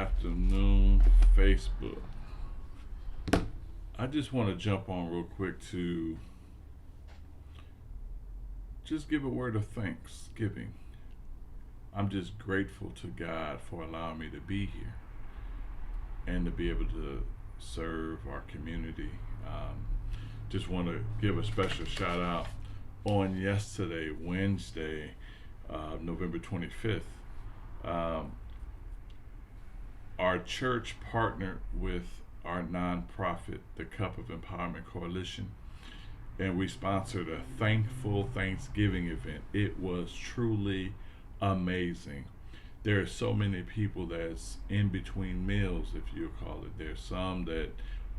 afternoon, Facebook. I just want to jump on real quick to just give a word of thanksgiving. I'm just grateful to God for allowing me to be here and to be able to serve our community. Um, just want to give a special shout out on yesterday, Wednesday, November 25th. Um, our church partnered with our nonprofit, the Cup of Empowerment Coalition, and we sponsored a thankful Thanksgiving event. It was truly amazing. There are so many people that's in between meals, if you call it. There's some that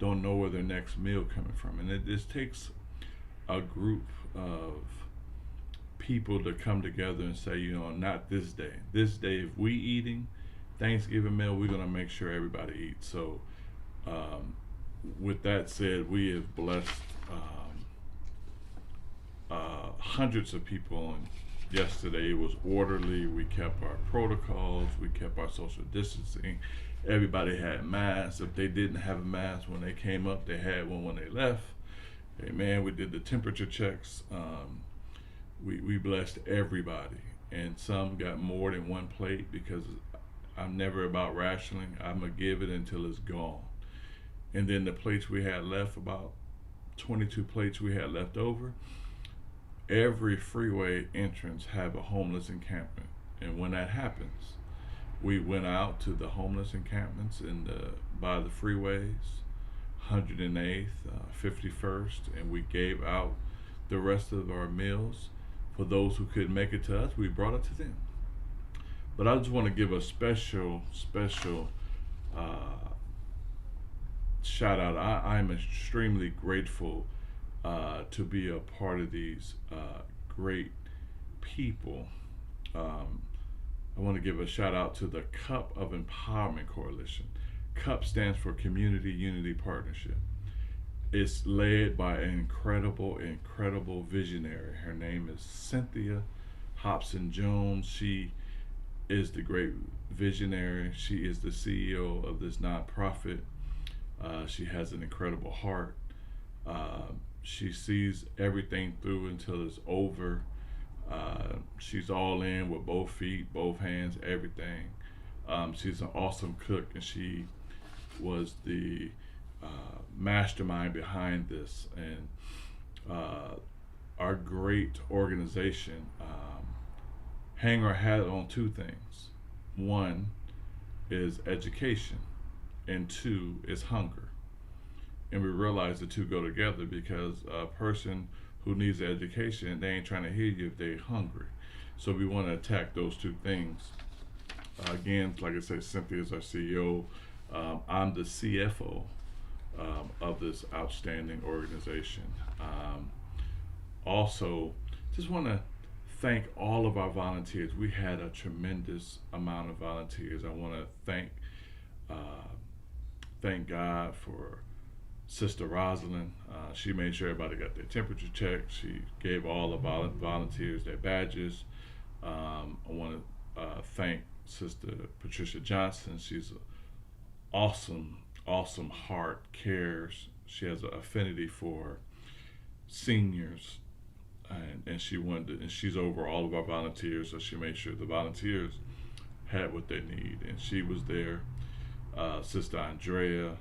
don't know where their next meal coming from, and it just takes a group of people to come together and say, not this day. This day, if we eating Thanksgiving meal, we're gonna make sure everybody eats. So, um, with that said, we have blessed hundreds of people. And yesterday it was orderly. We kept our protocols. We kept our social distancing. Everybody had masks. If they didn't have a mask when they came up, they had one when they left. Hey man, we did the temperature checks. We blessed everybody, and some got more than one plate because I'm never about rationing. I'm gonna give it until it's gone. And then the plates we had left, about 22 plates we had left over. Every freeway entrance have a homeless encampment, and when that happens, we went out to the homeless encampments by the freeways, 108th, 51st, and we gave out the rest of our meals. For those who couldn't make it to us, we brought it to them. But I just want to give a special uh, shout out. I'm extremely grateful to be a part of these great people. Um, I want to give a shout out to the Cup of Empowerment Coalition. CUP stands for Community Unity Partnership. It's led by an incredible visionary. Her name is Cynthia Hobson Jones. She is the great visionary. She is the CEO of this nonprofit. She has an incredible heart. She sees everything through until it's over. She's all in with both feet, both hands, everything. She's an awesome cook, and she was the mastermind behind this. And our great organization hang our hat on two things. One is education, and two is hunger. And we realize the two go together because a person who needs education, they ain't trying to hear you if they're hungry. So we want to attack those two things. Again, like I said, Cynthia is our CEO. I'm the CFO of this outstanding organization. Also, just want to thank all of our volunteers. We had a tremendous amount of volunteers. I want to thank God for Sister Rosalind. She made sure everybody got their temperature checked. She gave all the volunteers their badges. I want to thank Sister Patricia Johnson. She's an awesome heart, cares. She has an affinity for seniors, and and she's over all of our volunteers, so she made sure the volunteers had what they need, and she was there. Sister Andrea,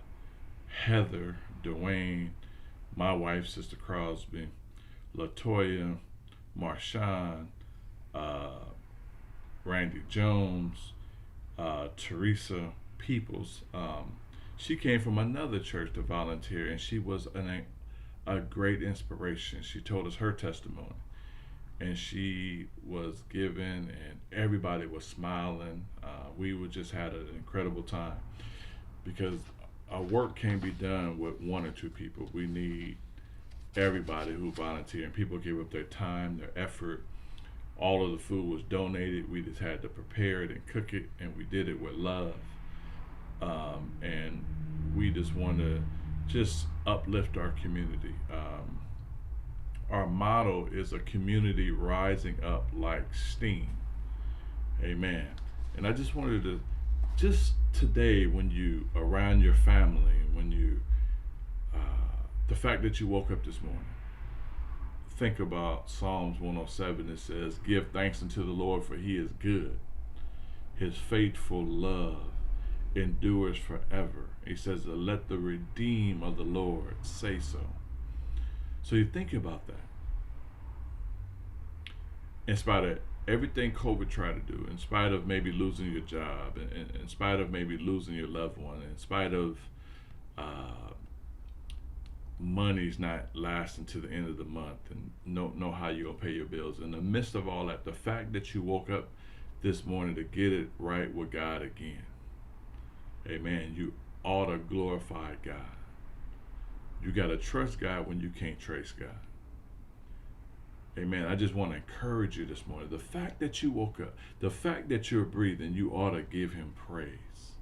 Heather, Dwayne, my wife, Sister Crosby, Latoya, Marshawn, uh, Randy Jones, Teresa Peoples. She came from another church to volunteer, and she was a great inspiration. She told us her testimony, and she was given, and everybody was smiling. We would just had an incredible time because our work can't be done with one or two people. We need everybody who volunteer, and people give up their time, their effort. All of the food was donated. We just had to prepare it and cook it, and we did it with love. And we just want to just uplift our community. Our motto is a community rising up like steam. Amen. And I just wanted to just today, when you around your family, when you the fact that you woke up this morning, think about Psalms 107. It says, "Give thanks unto the Lord, for He is good. His faithful love endures forever." He says, "Let the redeemed of the Lord say so." So you think about that. In spite of everything COVID tried to do, in spite of maybe losing your job, in spite of maybe losing your loved one, in spite of uh, money's not lasting to the end of the month, and know how you're gonna pay your bills. In the midst of all that, the fact that you woke up this morning to get it right with God again, amen, you ought to glorify God. You got to trust God when you can't trace God. Amen. I just want to encourage you this morning. The fact that you woke up, the fact that you're breathing, you ought to give Him praise.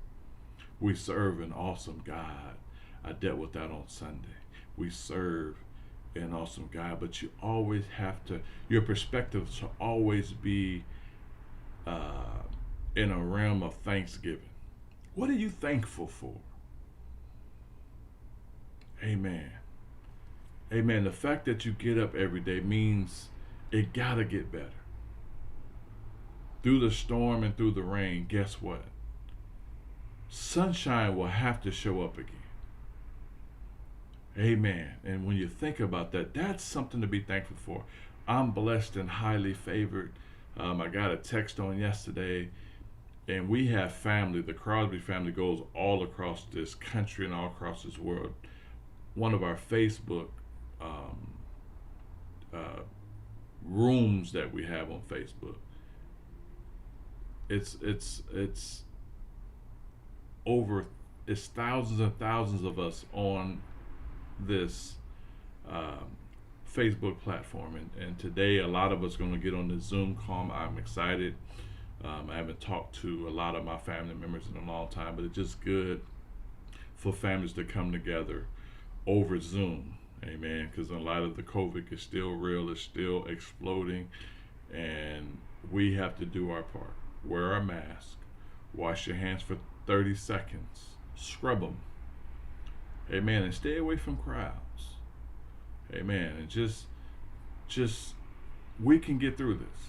We serve an awesome God. I dealt with that on Sunday. We serve an awesome God, but you always have to, your perspective should always be in a realm of thanksgiving. What are you thankful for? Amen. Amen. The fact that you get up every day means it gotta get better. Through the storm and through the rain, guess what? Sunshine will have to show up again. Amen. And when you think about that, that's something to be thankful for. I'm blessed and highly favored. I got a text on yesterday, and we have family. The Crosby family goes all across this country and all across this world. One of our Facebook rooms that we have on Facebook, it's over, it's thousands and thousands of us on this Facebook platform, and today a lot of us are going to get on the Zoom call. I'm excited. I haven't talked to a lot of my family members in a long time, but it's just good for families to come together over Zoom. Amen. Because a lot of the COVID is still real, it's still exploding, and we have to do our part. Wear our mask, wash your hands for 30 seconds, scrub them. Amen. And stay away from crowds. Amen. And just we can get through this.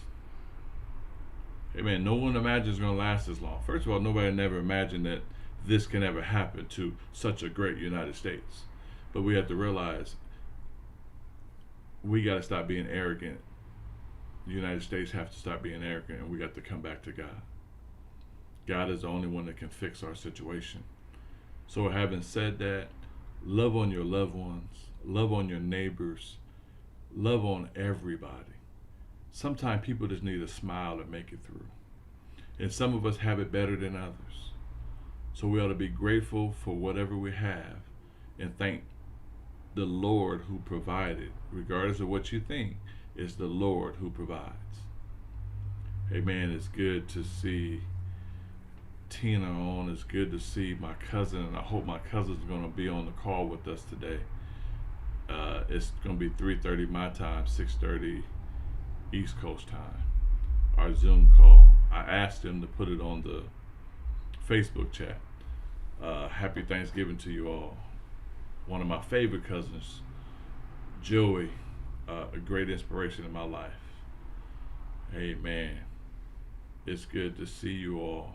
Amen. No one imagines it's going to last as long. First of all, nobody never imagined that this can ever happen to such a great United States. But we have to realize we got to stop being arrogant. The United States have to stop being arrogant, and we got to come back to God. God is the only one that can fix our situation. So having said that, love on your loved ones, love on your neighbors, love on everybody. Sometimes people just need a smile to make it through. And some of us have it better than others. So we ought to be grateful for whatever we have and thank the Lord who provided. Regardless of what you think, it's the Lord who provides. Amen. It's good to see Tina on. It's good to see my cousin, and I hope my cousin's going to be on the call with us today. It's going to be 3:30 my time, 6:30 East Coast time. Our Zoom call. I asked him to put it on the Facebook chat. Happy Thanksgiving to you all. One of my favorite cousins, Joey, a great inspiration in my life. Amen. It's good to see you all.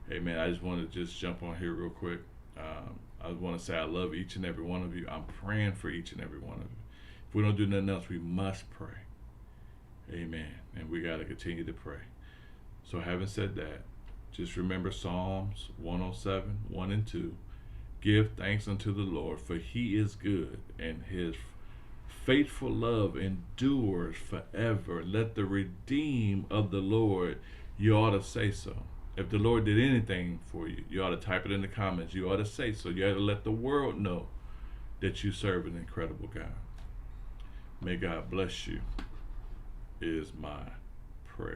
Amen. I just want to just jump on here real quick. I want to say I love each and every one of you. I'm praying for each and every one of you. If we don't do nothing else, we must pray. Amen. And we got to continue to pray. So having said that, just remember Psalms 107, 1 and 2. Give thanks unto the Lord, for He is good, and His faithful love endures forever. Let the redeemed of the Lord, you ought to say so. If the Lord did anything for you, you ought to type it in the comments. You ought to say so. You ought to let the world know that you serve an incredible God. May God bless you, is my